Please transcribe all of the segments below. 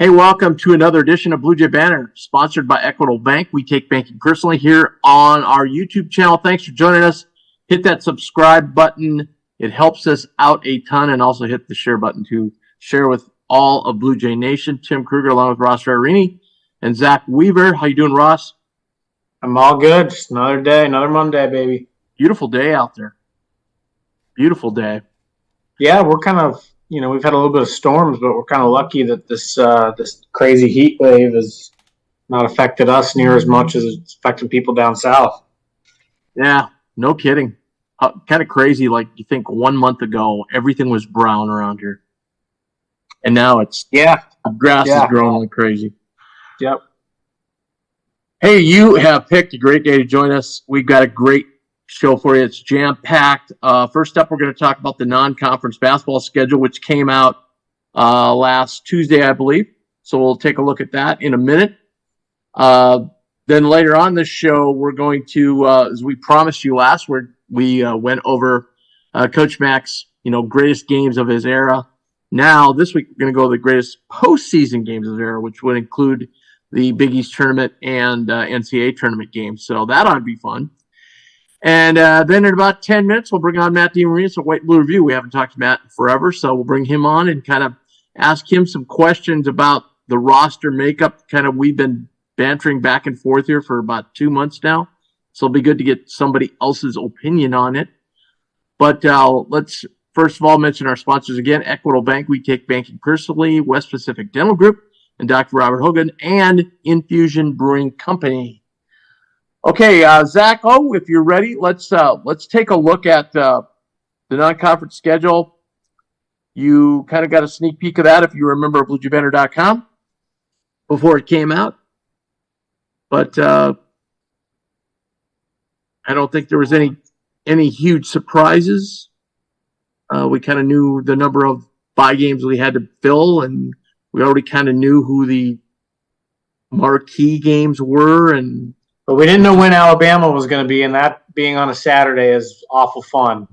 Hey, welcome to another edition of Blue Jay Banner, sponsored by Equitable Bank. We take banking personally here on our YouTube channel. Thanks for joining us. Hit that subscribe button. It helps us out a ton, and also hit the share button to share with all of Blue Jay Nation. Tim Kruger along with Ross Ferrarini and Zach Weaver. How you doing, Ross? I'm all good. Just another day, another Monday, baby. Beautiful day out there. Beautiful day. Yeah, we're kind of, we've had a little bit of storms, but we're kind of lucky that this crazy heat wave has not affected us near as much as it's affecting people down south. Yeah, no kidding. Kind of crazy. Like, you think 1 month ago, everything was brown around here. And now it's grass is growing like crazy. Yep. Hey, you have picked a great day to join us. We've got a great show for you. It's jam-packed. First up, we're going to talk about the non-conference basketball schedule, which came out last Tuesday, I believe. So we'll take a look at that in a minute. Then later on this show, we're going to, as we promised you last, we went over Coach Mack's, greatest games of his era. Now, this week, we're going to go to the greatest postseason games of his era, which would include the Big East tournament and NCAA tournament games. So that ought to be fun. And then in about 10 minutes, we'll bring on Matt DeMarinis of White Blue Review. We haven't talked to Matt in forever, so we'll bring him on and kind of ask him some questions about the roster makeup. Kind of, we've been bantering back and forth here for about 2 months now, so it'll be good to get somebody else's opinion on it. But let's first of all mention our sponsors again: Equitable Bank. We take banking personally. West Pacific Dental Group and Dr. Robert Hogan, and Infusion Brewing Company. Okay, Zach, if you're ready, let's take a look at the non-conference schedule. You kind of got a sneak peek of that if you remember BlueJayBanner.com before it came out. But I don't think there was any huge surprises. We kind of knew the number of bye games we had to fill, and we already kind of knew who the marquee games were. But we didn't know when Alabama was going to be, and that being on a Saturday is awful fun.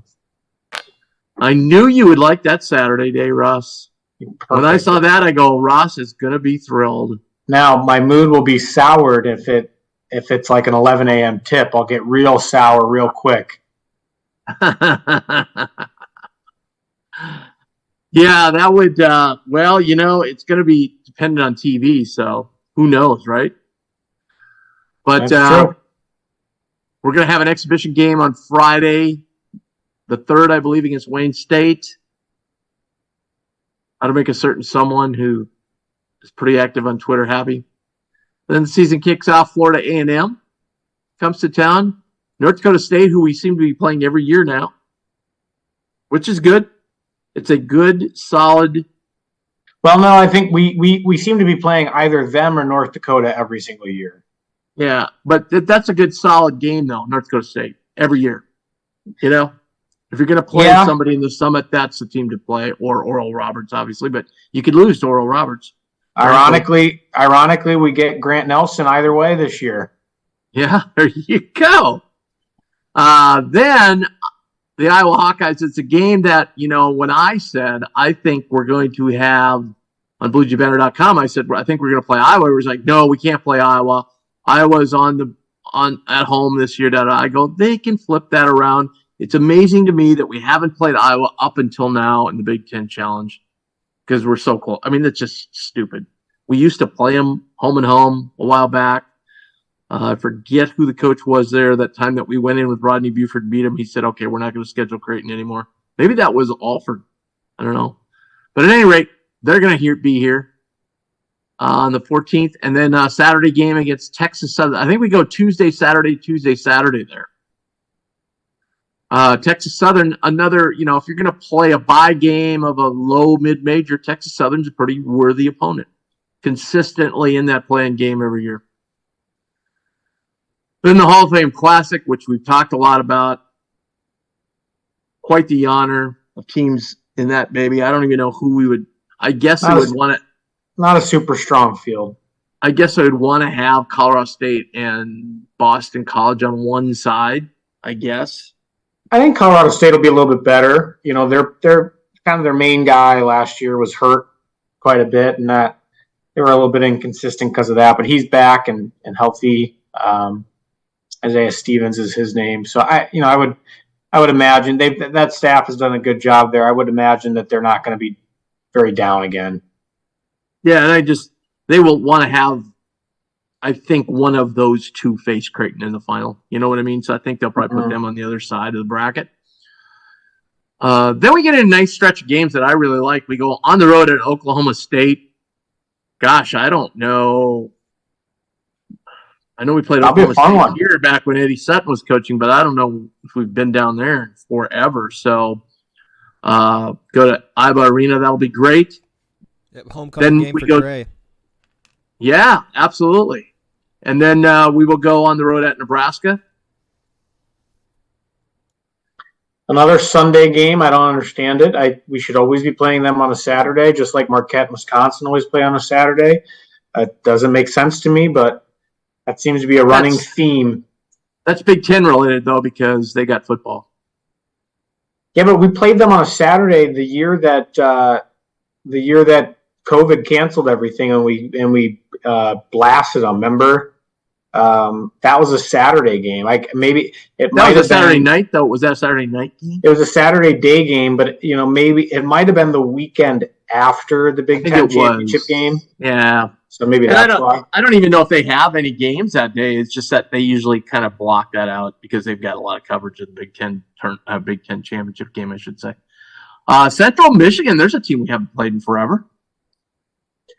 I knew you would like that Saturday day, Ross. Perfect. When I saw that, I go, Ross is going to be thrilled. Now, my mood will be soured if it's like an 11 a.m. tip. I'll get real sour real quick. Yeah, that would, it's going to be dependent on TV, so who knows, right? But we're going to have an exhibition game on Friday, the 3rd, I believe, against Wayne State. How to make a certain someone who is pretty active on Twitter happy. Then the season kicks off. Florida A&M comes to town. North Dakota State, who we seem to be playing every year now, which is good. It's a good, solid. Well, no, I think we seem to be playing either them or North Dakota every single year. Yeah, but that's a good, solid game, though, North Dakota State, every year. If you're going to play somebody in the Summit, that's the team to play, or Oral Roberts, obviously, but you could lose to Oral Roberts. Ironically, we get Grant Nelson either way this year. Yeah, there you go. Then the Iowa Hawkeyes, it's a game that, when I said I think we're going to have on BlueJayBanner.com, I said, I think we're going to play Iowa. It was like, no, we can't play Iowa. Iowa's at home this year. I go, they can flip that around. It's amazing to me that we haven't played Iowa up until now in the Big Ten Challenge because we're so close. I mean, that's just stupid. We used to play them home and home a while back. I forget who the coach was there that time that we went in with Rodney Buford and beat him. He said, okay, we're not going to schedule Creighton anymore. Maybe that was Alford. I don't know. But at any rate, they're going to be here on the 14th. And then Saturday game against Texas Southern. I think we go Tuesday, Saturday there. Texas Southern, another, if you're going to play a bye game of a low mid-major, Texas Southern's a pretty worthy opponent. Consistently in that playing game every year. Then the Hall of Fame Classic, which we've talked a lot about. Quite the honor of teams in that, baby. I don't even know who we would. I guess I would want to. Not a super strong field. I guess I would want to have Colorado State and Boston College on one side, I guess. I think Colorado State will be a little bit better. They're kind of their main guy last year was hurt quite a bit, and that they were a little bit inconsistent because of that, but he's back and healthy. Isaiah Stevens is his name. So I would imagine that staff has done a good job there. I would imagine that they're not going to be very down again. Yeah, and they will want to have, I think, one of those two face Creighton in the final. You know what I mean? So I think they'll probably put them on the other side of the bracket. Then we get a nice stretch of games that I really like. We go on the road at Oklahoma State. Gosh, I don't know. I know we played Oklahoma State here back when Eddie Sutton was coaching, but I don't know if we've been down there forever. So go to Iba Arena. That'll be great. Yep, homecoming game for Trey. Yeah, absolutely. And then we will go on the road at Nebraska. Another Sunday game. I don't understand it. We should always be playing them on a Saturday, just like Marquette and Wisconsin always play on a Saturday. It doesn't make sense to me, but that seems to be a running theme. That's Big Ten related, though, because they got football. Yeah, but we played them on a Saturday the year that COVID canceled everything, and we blasted them. Remember? That was a Saturday game. Maybe it might have been Saturday night, though. Was that a Saturday night game? It was a Saturday day game, but maybe it might have been the weekend after the Big Ten championship game. Yeah. So maybe that's why. I don't even know if they have any games that day. It's just that they usually kind of block that out because they've got a lot of coverage of the Big Ten championship game, I should say. Central Michigan, there's a team we haven't played in forever.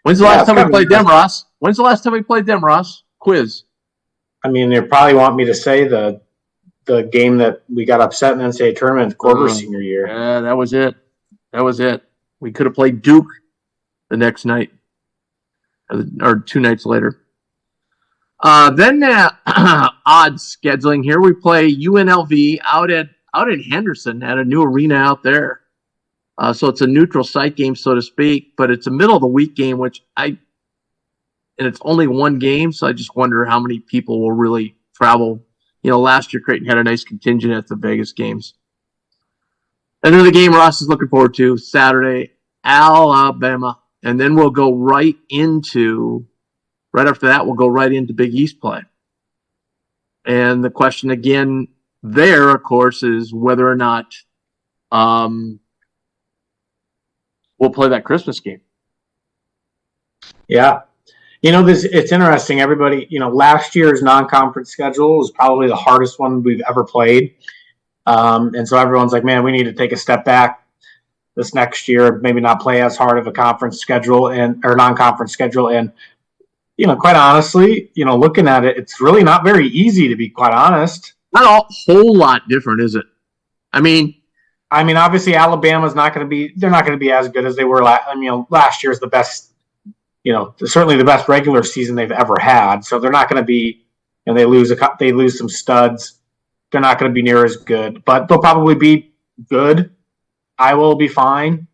When's the last time we played them, Ross? When's the last time we played them, Ross? Quiz. I mean, they probably want me to say the game that we got upset in the NCAA tournament, Corver's senior year. Yeah, that was it. We could have played Duke the next night or 2 nights later. Then odd scheduling here. We play UNLV out in Henderson at a new arena out there. So it's a neutral site game, so to speak, but it's a middle of the week game, and it's only one game, so I just wonder how many people will really travel. Last year Creighton had a nice contingent at the Vegas games. And then the game Ross is looking forward to, Saturday, Alabama. And then we'll go right after that, we'll go right into Big East play. And the question again there, of course, is whether or not we'll play that Christmas game. Yeah. It's interesting. Everybody, last year's non-conference schedule was probably the hardest one we've ever played. And so everyone's like, man, we need to take a step back this next year, maybe not play as hard of a conference schedule or non-conference schedule. And, quite honestly, looking at it, it's really not very easy, to be quite honest. Not a whole lot different, is it? I mean, obviously Alabama's they're not going to be as good as they were last year's the best, certainly the best regular season they've ever had. So they're not going to be, they lose some studs. They're not going to be near as good, but they'll probably be good. Iowa will be fine.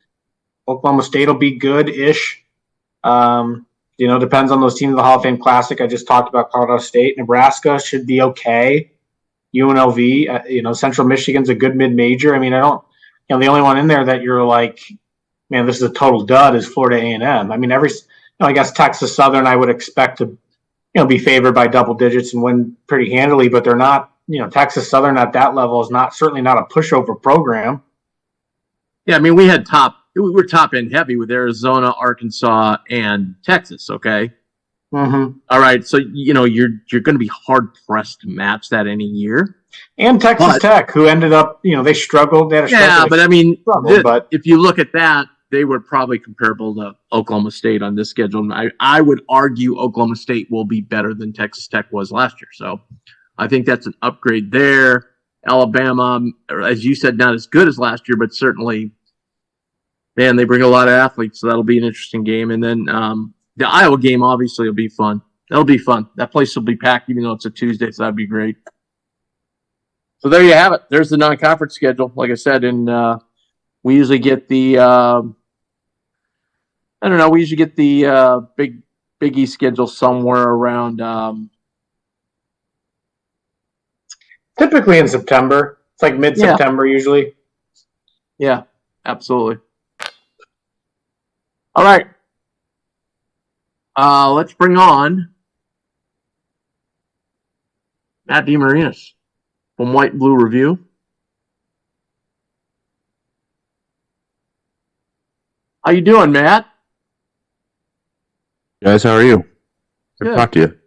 Oklahoma State will be good-ish. Depends on those teams in the Hall of Fame Classic. I just talked about Colorado State. Nebraska should be okay. UNLV, Central Michigan's a good mid-major. The only one in there that you're like, man, this is a total dud is Florida A&M. I guess Texas Southern I would expect to, be favored by double digits and win pretty handily, but they're not, Texas Southern at that level is certainly not a pushover program. Yeah, we were top end heavy with Arizona, Arkansas, and Texas. Okay. Mm-hmm. All right. So you're going to be hard pressed to match that any year. And Texas Tech, who ended up, they struggled. They had a struggle. But if you look at that, they were probably comparable to Oklahoma State on this schedule. I would argue Oklahoma State will be better than Texas Tech was last year. So I think that's an upgrade there. Alabama, as you said, not as good as last year, but certainly, man, they bring a lot of athletes, so that'll be an interesting game. And then the Iowa game, obviously, will be fun. That'll be fun. That place will be packed, even though it's a Tuesday, so that'd be great. So there you have it. There's the non-conference schedule. Like I said, and we usually get the Big East schedule somewhere around typically in September. It's like mid-September usually. Yeah, absolutely. All right. Let's bring on Matt DeMarinis from White and Blue Review. How you doing, Matt? Guys, how are you? Good to talk to you.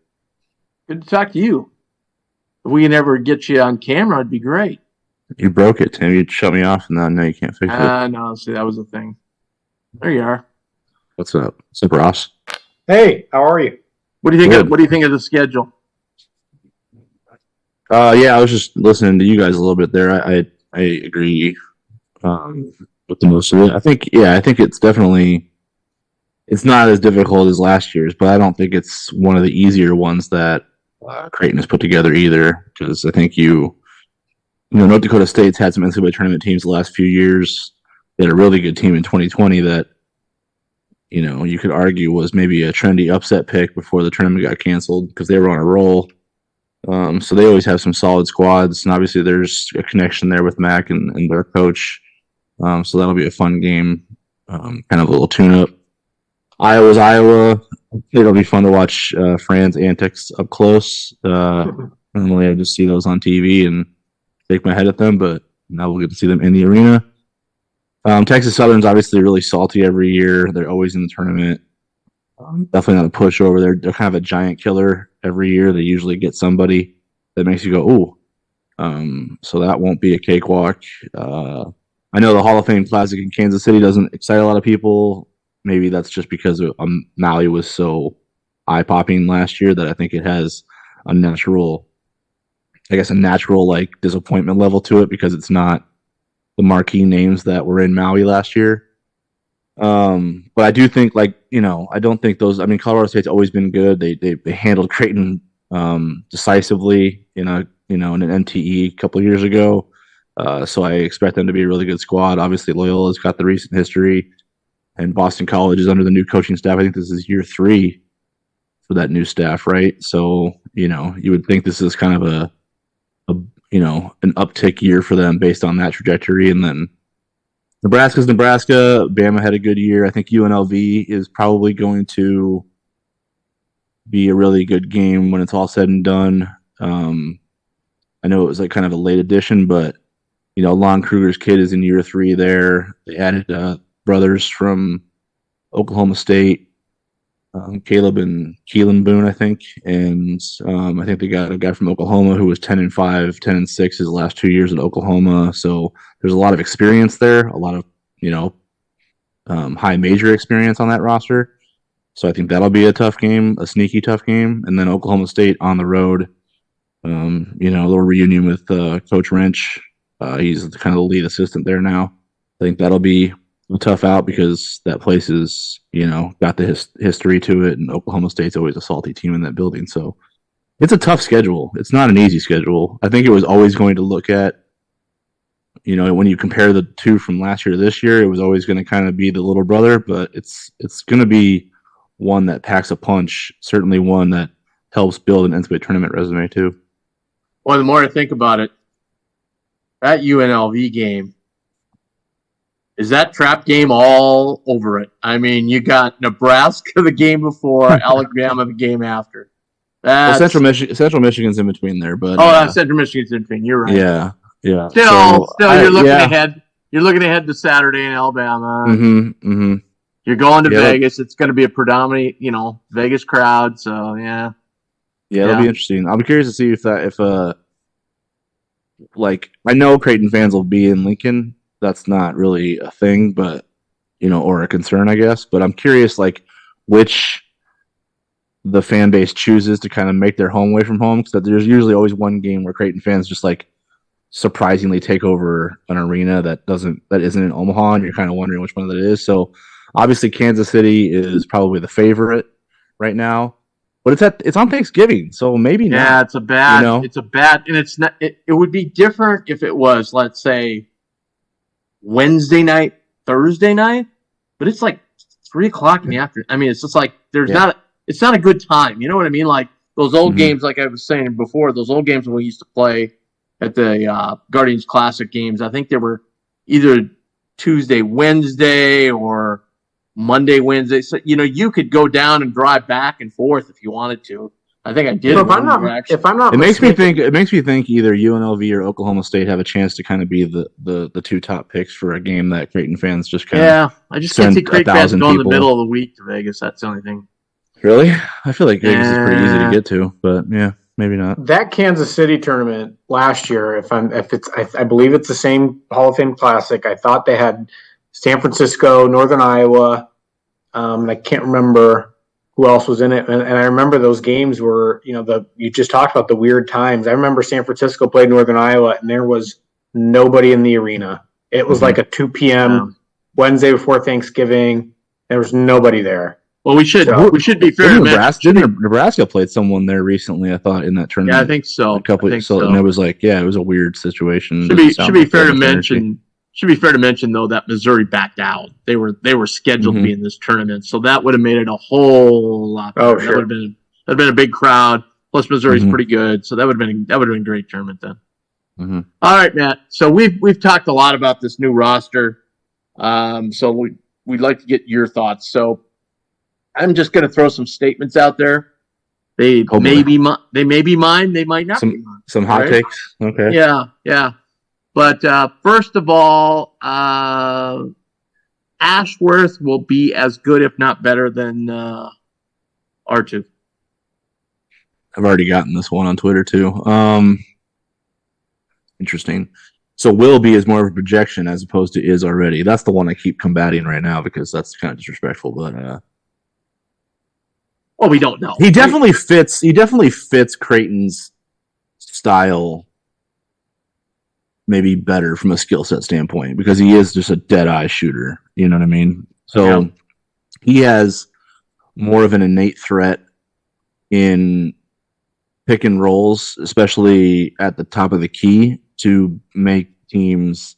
Good to talk to you. If we can ever get you on camera, it'd be great. You broke it, Tim. You shut me off, and now you can't fix it. No, see, that was the thing. There you are. What's up? What's up, Ross? Hey, how are you? What do you think? What do you think of the schedule? Yeah, I was just listening to you guys a little bit there. I agree with the most of it. I think it's definitely not as difficult as last year's, but I don't think it's one of the easier ones that Creighton has put together either. Because I think North Dakota State's had some NCAA tournament teams the last few years. They had a really good team in 2020 that you could argue was maybe a trendy upset pick before the tournament got canceled because they were on a roll. So they always have some solid squads, and obviously there's a connection there with Mac and their coach. So that'll be a fun game, kind of a little tune-up. Iowa's Iowa. It'll be fun to watch Fran's antics up close. Normally I just see those on TV and shake my head at them, but now we'll get to see them in the arena. Texas Southern's obviously really salty every year. They're always in the tournament. Definitely not a pushover. They're kind of a giant killer every year. They usually get somebody that makes you go, ooh. So that won't be a cakewalk. I know the Hall of Fame Classic in Kansas City doesn't excite a lot of people. Maybe that's just because Maui was so eye-popping last year that I think it has a natural like disappointment level to it because it's not the marquee names that were in Maui last year. But I do think I don't think Colorado State's always been good. They handled Creighton decisively in an MTE a couple of years ago. So I expect them to be a really good squad. Obviously Loyola's got the recent history, and Boston College is under the new coaching staff. I think this is year 3 for that new staff, right? So, you would think this is kind of an uptick year for them based on that trajectory. And then Nebraska's Nebraska. Bama had a good year. I think UNLV is probably going to be a really good game when it's all said and done. I know it was like kind of a late addition, but Lon Kruger's kid is in year 3 there. They added brothers from Oklahoma State, Caleb and Keelan Boone, I think, and I think they got a guy from Oklahoma who was 10-5, 10-6 his last 2 years at Oklahoma. So there's a lot of experience there, a lot of high major experience on that roster. So I think that'll be a tough game, a sneaky tough game. And then Oklahoma State on the road, little reunion with Coach Wrench. He's kind of the lead assistant there now. I think that'll be a tough out because that place is, got the history to it, and Oklahoma State's always a salty team in that building. So it's a tough schedule. It's not an easy schedule. I think it was always going to look at, when you compare the two from last year to this year, it was always going to kind of be the little brother, but it's going to be one that packs a punch, certainly one that helps build an NCAA tournament resume too. Well, the more I think about it, that UNLV game, is that trap game all over it? I mean, you got Nebraska the game before, Alabama the game after. Central Michigan's in between there, but Central Michigan's in between. You're right. Yeah. Still, you're looking ahead. You're looking ahead to Saturday in Alabama. Mm-hmm. You're going to Vegas. It's going to be a predominant, Vegas crowd. So yeah, it'll be interesting. I'm curious to see if I know Creighton fans will be in Lincoln. That's not really a thing, but or a concern, I guess. But I'm curious, which the fan base chooses to kind of make their home away from home. Because there's usually always one game where Creighton fans just surprisingly take over an arena that isn't in Omaha, and you're kind of wondering which one that is. So obviously, Kansas City is probably the favorite right now. But it's on Thanksgiving, so maybe not. Yeah, it's a bad. It's a bad, and it's not. It would be different if it was, let's say, Wednesday night, Thursday night, but it's 3:00 in the afternoon. I mean, it's just it's not a good time. You know what I mean? Like those old games, like I was saying before, those old games when we used to play at the Guardians Classic games. I think they were either Tuesday, Wednesday, or Monday, Wednesday. So, you could go down and drive back and forth if you wanted to. I think I did. So if I'm not, it makes me think either UNLV or Oklahoma State have a chance to kind of be the two top picks for a game that Creighton fans just kind of. I just can't see Creighton fans go in the middle of the week to Vegas. That's the only thing. Really? I feel like Vegas is pretty easy to get to, but yeah, maybe not. That Kansas City tournament last year, I believe it's the same Hall of Fame Classic. I thought they had San Francisco, Northern Iowa, and I can't remember who else was in it. And I remember those games were, you just talked about the weird times. I remember San Francisco played Northern Iowa, and there was nobody in the arena. It was like a 2 p.m. Wednesday before Thanksgiving. There was nobody there. Well, we should be fair to mention. Nebraska played someone there recently, I thought, in that tournament. Yeah, I think so. And it was like, it was a weird situation. Should be fair to mention. Should be fair to mention though that Missouri backed out. They were scheduled to be in this tournament, so that would have made it a whole lot better. Oh, sure. That'd have been a big crowd. Plus Missouri's pretty good, so that would have been a great tournament then. Mm-hmm. All right, Matt. So we've talked a lot about this new roster. So we'd like to get your thoughts. So I'm just going to throw some statements out there. They may be mine. They might not be mine. Some hot takes. Okay. Yeah. But first of all, Ashworth will be as good, if not better, than R2. I've already gotten this one on Twitter too. Interesting. So will be is more of a projection as opposed to is already. That's the one I keep combating right now because that's kind of disrespectful. But well, we don't know. He definitely fits. He definitely fits Creighton's style. Maybe better from a skill set standpoint because he is just a dead eye shooter. You know what I mean? So he has more of an innate threat in pick and rolls, especially at the top of the key to make teams.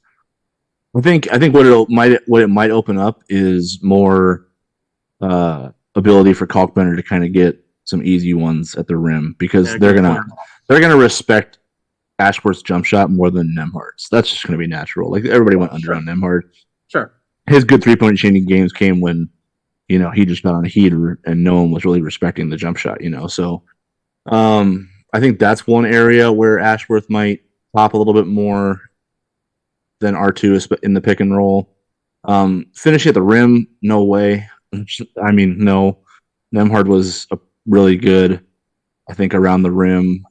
I think what it might open up is more ability for Kalkbrenner to kind of get some easy ones at the rim because they're gonna respect Ashworth's jump shot more than Nembhard's. That's just going to be natural. Like everybody went under on Nembhard. Sure. His good 3-point shooting games came when, he just got on a heater and no one was really respecting the jump shot. So I think that's one area where Ashworth might pop a little bit more than R2 in the pick and roll. Finishing at the rim, no way. I mean, no. Nembhard was really good, I think, around the rim.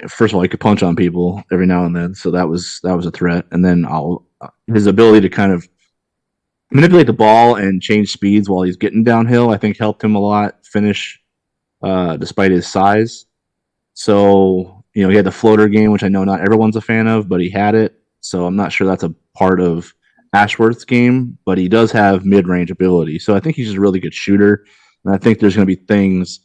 First of all, he could punch on people every now and then, so that was a threat. And then his ability to kind of manipulate the ball and change speeds while he's getting downhill, I think, helped him a lot finish, despite his size. So he had the floater game, which I know not everyone's a fan of, but he had it. So I'm not sure that's a part of Ashworth's game, but he does have mid-range ability. So I think he's just a really good shooter, and I think there's going to be things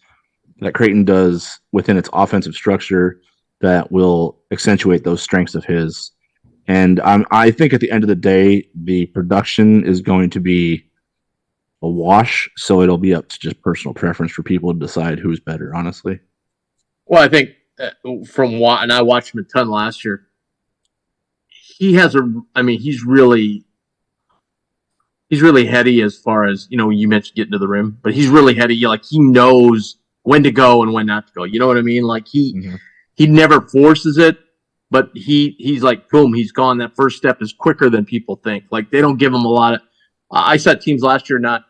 that Creighton does within its offensive structure that will accentuate those strengths of his. And I think at the end of the day, the production is going to be a wash, so it'll be up to just personal preference for people to decide who's better, honestly. Well, I think and I watched him a ton last year, he's really heady as far as, you mentioned getting to the rim, but he's really heady. He knows when to go and when not to go. You know what I mean? He never forces it, but he's like, boom, he's gone. That first step is quicker than people think. They don't give him a lot of. I saw teams last year, not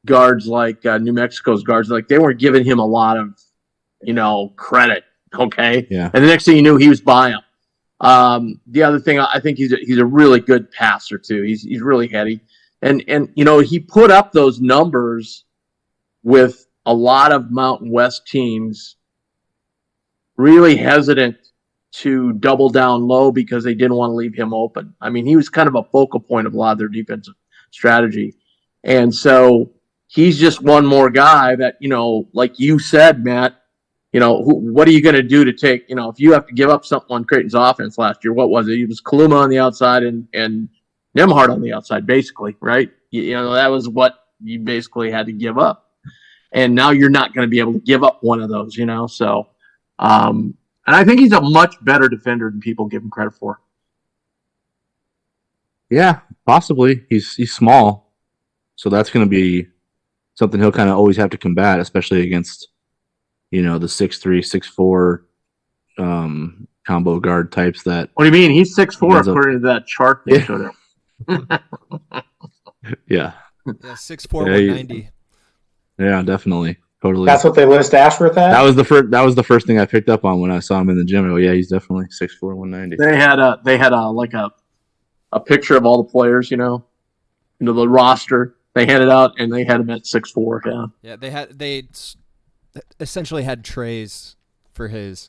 guards like New Mexico's guards, they weren't giving him a lot of, credit. Okay. Yeah. And the next thing you knew, he was by him. The other thing, I think he's a really good passer too. He's really heady, and he put up those numbers with a lot of Mountain West teams really hesitant to double down low because they didn't want to leave him open. I mean, he was kind of a focal point of a lot of their defensive strategy. And so he's just one more guy that, like you said, Matt, what are you going to do to take, if you have to give up something on Creighton's offense last year, what was it? It was Kaluma on the outside and Nembhard on the outside, basically, right? That was what you basically had to give up. And now you're not going to be able to give up one of those, So, and I think he's a much better defender than people give him credit for. Yeah, possibly. He's small, so that's going to be something he'll kind of always have to combat, especially against the 6'3", 6'4" combo guard types. That What do you mean? He's 6'4" ends up- according to that chart they showed up. yeah, Yeah, 6'4", Yeah, 190. yeah, definitely, totally. That's what they list Ashworth at. That was the first thing I picked up on when I saw him in the gym. Oh yeah, he's definitely 6'4", 190. They had a picture of all the players, the roster. They handed out, and they had him at 6'4". Yeah. Yeah, they essentially had trays for his.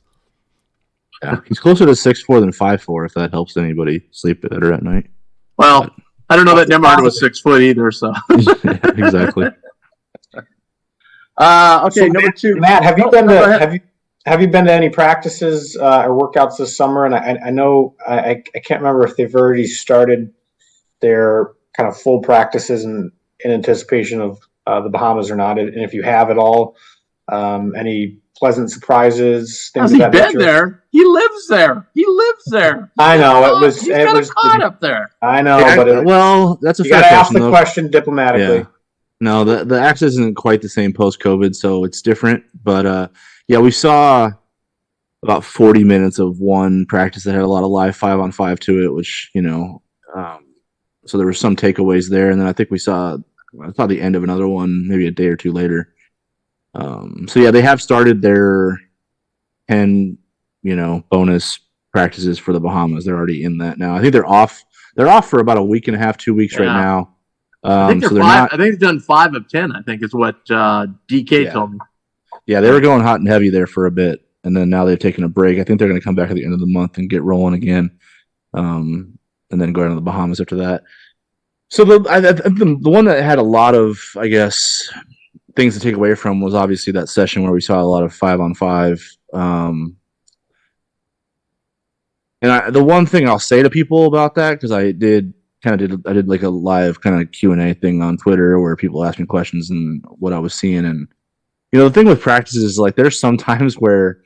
Yeah, he's closer to 6'4" than 5'4", if that helps anybody sleep better at night. Well, I don't know that DeMarinis was 6 foot either. So Yeah, exactly. okay, So, number 2. Matt, have you been go to ahead. have you been to any practices or workouts this summer? And I know I can't remember if they've already started their kind of full practices in anticipation of the Bahamas or not. And if you have at all, any pleasant surprises? Things Has of he that been nature? there? He lives there. He lives there. I know He's got a cot up there. I know, Yeah, but well, that's a you fair got to ask question, the though. question diplomatically. Yeah. No, the access isn't quite the same post-COVID, so it's different. But yeah, we saw about 40 minutes of one practice that had a lot of live 5-on-5 to it, which so there were some takeaways there, and then I think I saw the end of another one maybe a day or two later. So yeah, they have started their 10 bonus practices for the Bahamas. They're already in that now. I think they're off for about a week and a half, 2 weeks right now. I think so they're they're 5. not, I think they've done 5 of 10. I think is what DK Yeah. told me. yeah, they were going hot and heavy there for a bit, and then now they've taken a break. I think they're going to come back at the end of the month and get rolling again, and then go down to the Bahamas after that. So the one that had a lot of, I guess, things to take away from was obviously that session where we saw a lot of 5-on-5. And the one thing I'll say to people about that, because I did like a live kind of Q&A thing on Twitter where people asked me questions and what I was seeing. And, the thing with practices is like there's some times where,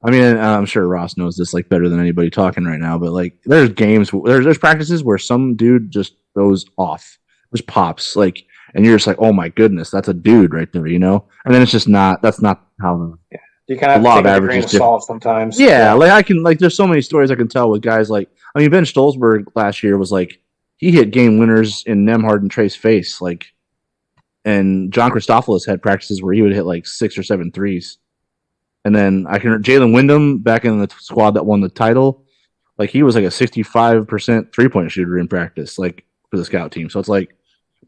I mean, I'm sure Ross knows this like better than anybody talking right now, but like there's games, there's practices where some dude just goes off, just pops, like, and you're just like, oh my goodness, that's a dude right there, And then it's just that's not how. You kind of A lot have of to take it with a grain averages of different. salt sometimes. Yeah, like I can, like, there's so many stories I can tell with guys like, I mean, Ben Stolzberg last year was like, he hit game winners in Nemhard and Trey's face, like, and John Christophilus had practices where he would hit like 6 or 7 threes. And then Jalen Wyndham back in the squad that won the title, like he was like a 65% 3-point shooter in practice, like for the scout team. So it's like,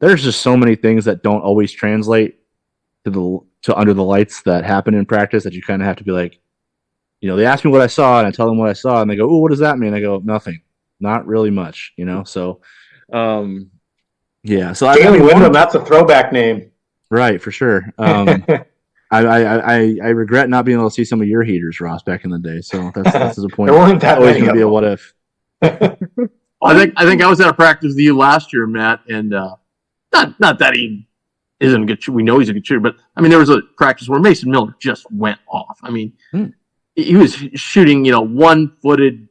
there's just so many things that don't always translate to under the lights that happen in practice that you kind of have to be like, they ask me what I saw and I tell them what I saw and they go, "Oh, what does that mean?" I go, "Nothing, not really much," So, yeah. So Jalen Wyndham, that's a throwback name. right, for sure. I regret not being able to see some of your heaters, Ross, back in the day. So that's disappointing. There weren't that Always many going to be a of what if. I think I was at a practice with you last year, Matt, and not that he isn't a good shooter. We know he's a good shooter, but I mean, there was a practice where Mason Miller just went off. I mean, he was shooting, 1-footed,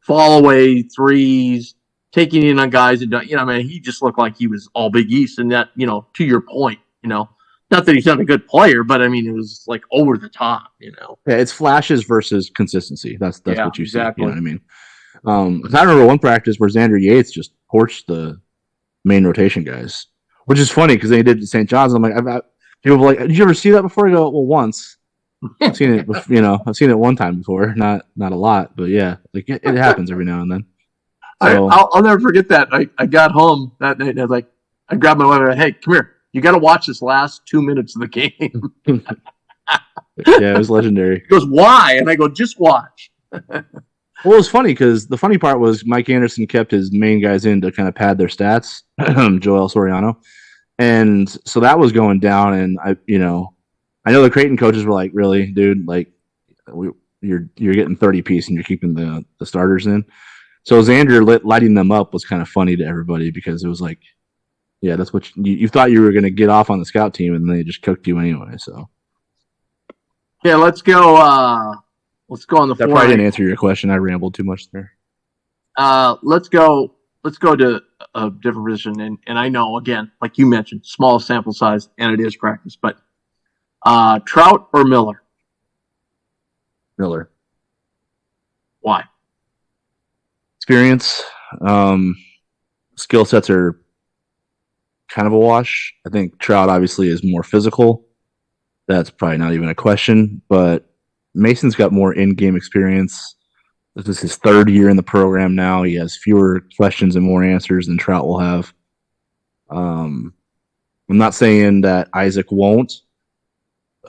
fall away threes, taking in on guys, and I mean, he just looked like he was all Big East. And that, to your point, not that he's not a good player, but I mean, it was like over the top, Yeah, it's flashes versus consistency. That's what you exactly. see. You know what I mean? I remember one practice where Xander Yates just torched the main rotation guys, which is funny because they did it at St. John's. I'm like, people were like, "Did you ever see that before?" I go, "Well, once. I've seen it. I've seen it one time before, not a lot, but yeah, like it happens every now and then." So, I'll never forget that. I got home that night and I was like, I grabbed my wife and I said, "Hey, come here. You got to watch this last 2 minutes of the game." yeah, it was legendary. He goes, "Why?" And I go, "Just watch." Well, it was funny because the funny part was Mike Anderson kept his main guys in to kind of pad their stats, Joel Soriano, and so that was going down. And I know the Creighton coaches were like, "Really, dude? Like, you're getting 30 piece and you're keeping the starters in." So Xander lighting them up was kind of funny to everybody because it was like, yeah, that's what you thought you were going to get off on the scout team, and they just cooked you anyway. So yeah, let's go. Let's go on the that floor. probably didn't answer your question. I rambled too much there. Let's go. let's go to a different position. And I know, again, like you mentioned, small sample size, and it is practice. But Trout or Miller? Miller. Why? Experience. Skill sets are kind of a wash. I think Trout obviously is more physical. That's probably not even a question. But Mason's got more in-game experience. This is his third year in the program now. He has fewer questions and more answers than Trout will have. I'm not saying that Isaac won't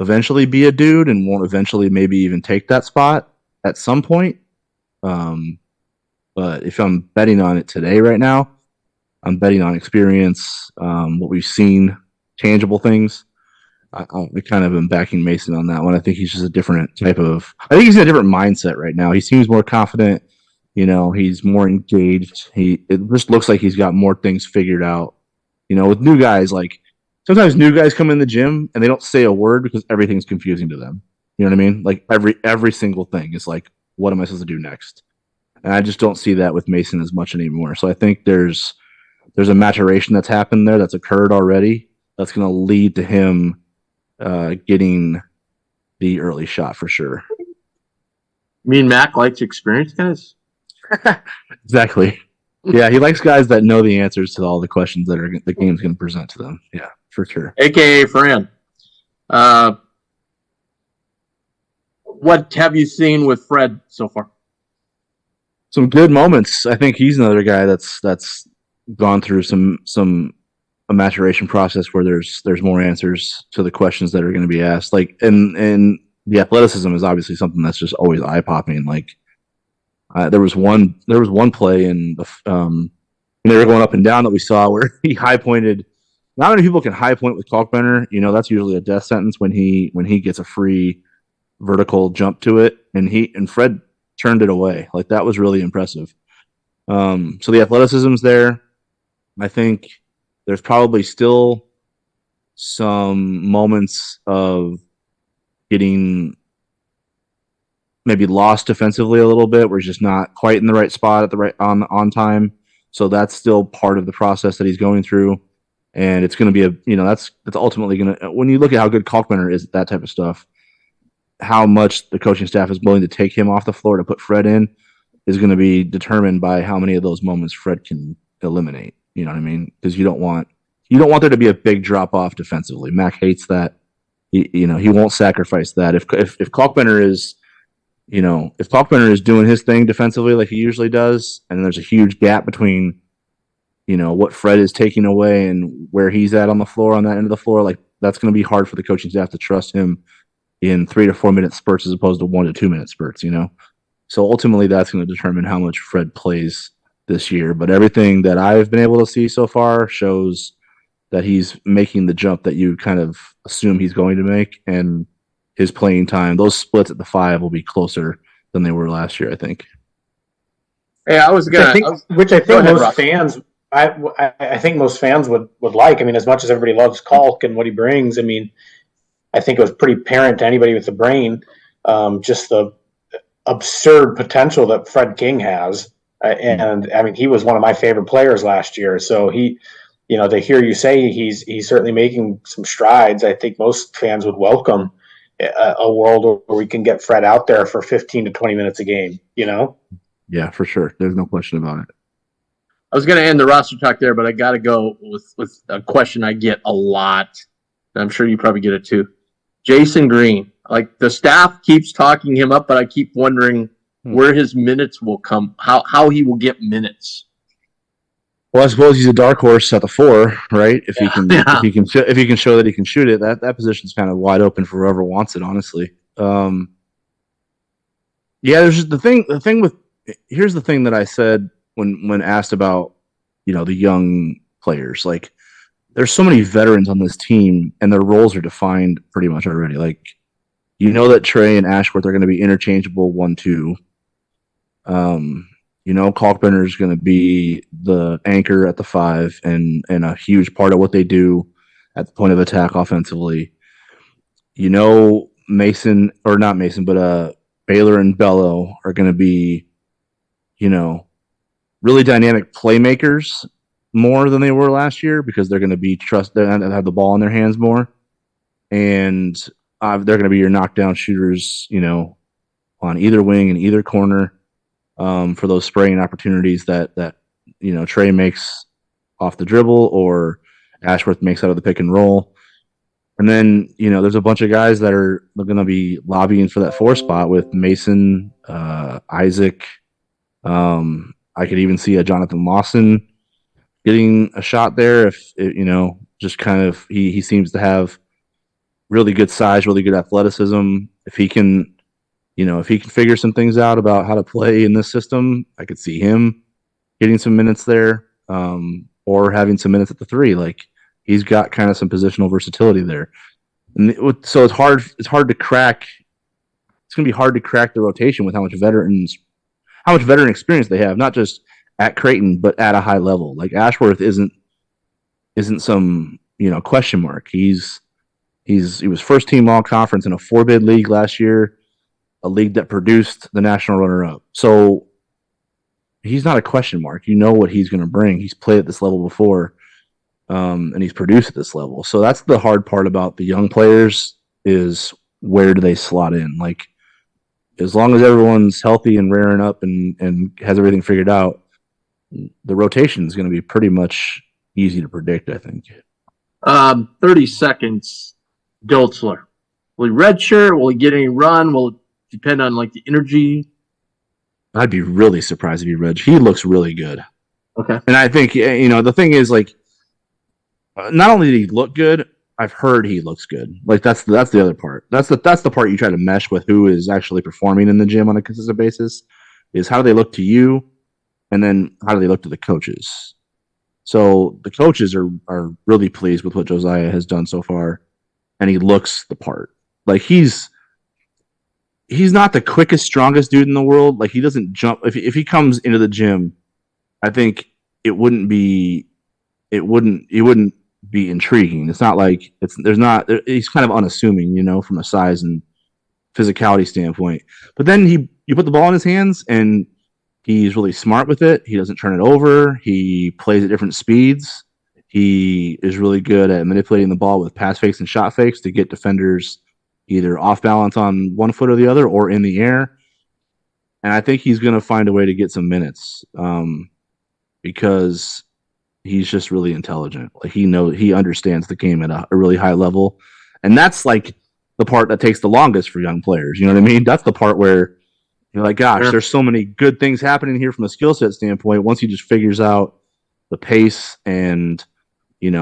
eventually be a dude and won't eventually maybe even take that spot at some point. But if I'm betting on it today right now, I'm betting on experience, what we've seen, tangible things. I kind of am backing Mason on that one. I think he's just a different type of. I think he's in a different mindset right now. He seems more confident. He's more engaged. It just looks like he's got more things figured out. With new guys, like sometimes new guys come in the gym and they don't say a word because everything's confusing to them. You know what I mean? Like every single thing is like, what am I supposed to do next? And I just don't see that with Mason as much anymore. So I think there's a maturation that's happened there that's occurred already. That's going to lead to him getting the early shot for sure. Me and Mac likes experience guys. Exactly. Yeah, he likes guys that know the answers to all the questions that the game's going to present to them. Yeah, for sure. AKA Fran. What have you seen with Fred so far? Some good moments. I think he's another guy that's gone through a maturation process where there's more answers to the questions that are going to be asked. Like, and the athleticism is obviously something that's just always eye popping. Like, there was one play in the when they were going up and down that we saw where he high pointed. Not many people can high point with Kalkbrenner. That's usually a death sentence when he gets a free vertical jump to it, and Fred turned it away. Like, that was really impressive. So the athleticism's there. I think there's probably still some moments of getting maybe lost defensively a little bit, where he's just not quite in the right spot at the right on time. So that's still part of the process that he's going through, and it's going to be that's ultimately going to, when you look at how good Kalkbrenner is at that type of stuff, how much the coaching staff is willing to take him off the floor to put Fred in is going to be determined by how many of those moments Fred can eliminate. You know what I mean? Because you don't want there to be a big drop off defensively. Mac hates that. He won't sacrifice that. If Kalkbrenner is doing his thing defensively like he usually does, and there's a huge gap between what Fred is taking away and where he's at on the floor, on that end of the floor, like, that's going to be hard for the coaching staff to trust him in 3 to 4 minute spurts as opposed to 1 to 2 minute spurts. So ultimately that's going to determine how much Fred plays this year. But everything that I've been able to see so far shows that he's making the jump that you kind of assume he's going to make, and his playing time, those splits at the 5 will be closer than they were last year, I think. Hey, I think most fans would like. I mean, as much as everybody loves Kalk and what he brings, I mean, I think it was pretty apparent to anybody with the brain, just the absurd potential that Fred King has. And I mean, he was one of my favorite players last year. So they hear you say he's certainly making some strides. I think most fans would welcome a world where we can get Fred out there for 15 to 20 minutes a game, Yeah, for sure. There's no question about it. I was going to end the roster talk there, but I got to go with a question I get a lot. I'm sure you probably get it too. Jason Green, like, the staff keeps talking him up, but I keep wondering where his minutes will come, how he will get minutes. Well, I suppose he's a dark horse at the 4, right? If he can show that he can shoot it, that position's kind of wide open for whoever wants it, honestly. Yeah, there's just here's the thing that I said when asked about, the young players. Like, there's so many veterans on this team, and their roles are defined pretty much already. Like, that Trey and Ashworth are going to be interchangeable 1-2. Kalkbrenner is going to be the anchor at the 5 and a huge part of what they do at the point of attack offensively. Mason, or not Mason, but Baylor and Bello are going to be, really dynamic playmakers more than they were last year because they're going to be they're going to have the ball in their hands more, and they're going to be your knockdown shooters, on either wing and either corner, for those spraying opportunities that Trey makes off the dribble or Ashworth makes out of the pick and roll. And then, there's a bunch of guys that are going to be lobbying for that 4 spot with Mason, Isaac. I could even see a Jonathan Lawson getting a shot there if, just kind of he seems to have really good size, really good athleticism. If he can figure some things out about how to play in this system, I could see him getting some minutes there, or having some minutes at the 3. Like, he's got kind of some positional versatility there, and so it's hard to crack. It's going to be hard to crack the rotation with how much veteran experience they have, not just at Creighton but at a high level. Like, Ashworth isn't some question mark. He was first team all conference in a 4-bid league last year, a league that produced the national runner-up. So he's not a question mark. You know what he's going to bring. He's played at this level before. And he's produced at this level. So that's the hard part about the young players, is where do they slot in? Like, as long as everyone's healthy and raring up and has everything figured out, the rotation is going to be pretty much easy to predict, I think. 30 seconds. Goltzler. Will he redshirt? Will he get any run? Will it depend on the energy? I'd be really surprised if he red. He looks really good. Okay. And I think, the thing is, not only did he look good, I've heard he looks good. Like, that's the other part. That's the part you try to mesh with who is actually performing in the gym on a consistent basis, is how do they look to you, and then how do they look to the coaches. So the coaches are really pleased with what Josiah has done so far, and he looks the part. Like, he's not the quickest, strongest dude in the world. Like, he doesn't jump. If he comes into the gym, I think it wouldn't be intriguing. It's not like he's kind of unassuming, from a size and physicality standpoint. But then you put the ball in his hands and he's really smart with it. He doesn't turn it over. He plays at different speeds. He is really good at manipulating the ball with pass fakes and shot fakes to get defenders either off balance on one foot or the other or in the air. And I think he's going to find a way to get some minutes, because he's just really intelligent. Like, he understands the game at a really high level. And that's the part that takes the longest for young players. You know what I mean? That's the part where you're like, gosh, Sure. There's so many good things happening here from a skill set standpoint. Once he just figures out the pace and,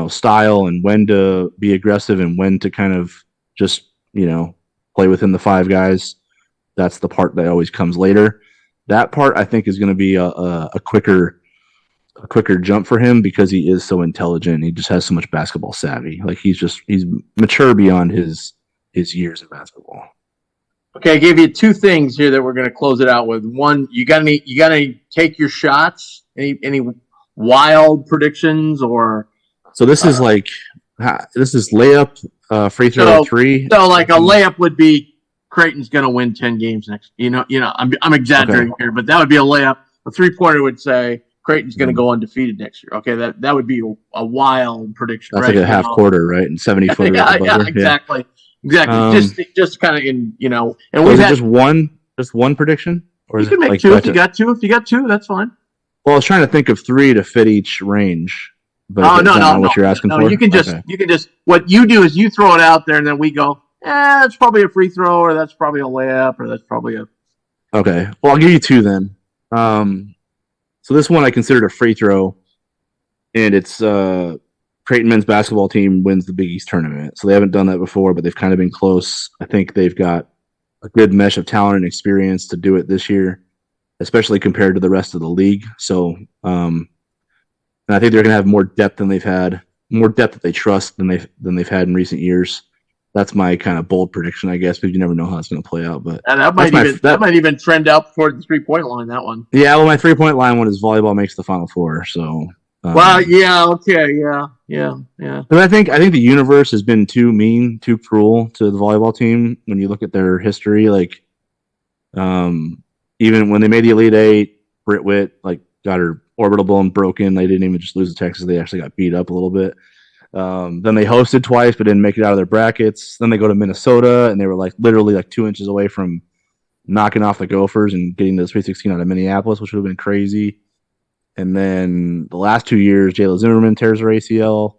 style and when to be aggressive and when to kind of just, play within the 5 guys, that's the part that always comes later. That part, I think, is going to be a quicker jump for him because he is so intelligent. He just has so much basketball savvy. Like, he's mature beyond his years of basketball. Okay, I gave you 2 things here that we're going to close it out with. One, you got to take your shots. Any wild predictions or? So this is layup, free throw, 3. So a layup would be Creighton's going to win 10 games next. I'm exaggerating here, but that would be a layup. A 3-pointer would say Creighton's going to go undefeated next year. Okay, that would be a wild prediction. That's right? like a half quarter, right? And 70-footer. Yeah, exactly. Exactly. Just kind of and we've had just one prediction, or you is can it make 2 if you got 2. If you got 2, that's fine. Well, I was trying to think of 3 to fit each range. But No. What you're asking for? You can just what you do is you throw it out there and then we go, that's probably a free throw, or that's probably a layup, or that's probably a. Okay. Well, I'll give you 2 then. So this one I considered a free throw, and it's Creighton men's basketball team wins the Big East tournament. So they haven't done that before, but they've kind of been close. I think they've got a good mesh of talent and experience to do it this year, especially compared to the rest of the league. So, and I think they're going to have more depth than they've had, more depth that they trust than they've had in recent years. That's my kind of bold prediction, I guess, because you never know how it's going to play out. But that might even trend out toward the 3-point line. That one. Yeah, well, my 3-point line one is volleyball makes the Final Four. So. Well, yeah, okay, yeah. But I think the universe has been too mean, too cruel to the volleyball team. When you look at their history, even when they made the Elite Eight, Britt Witt got her orbital and broken. They didn't even just lose to Texas. They actually got beat up a little bit. Then they hosted twice, but didn't make it out of their brackets. Then they go to Minnesota, and they were literally 2 inches away from knocking off the Gophers and getting to the Sweet 16 out of Minneapolis, which would have been crazy. And then the last 2 years, Jayla Zimmerman tears her ACL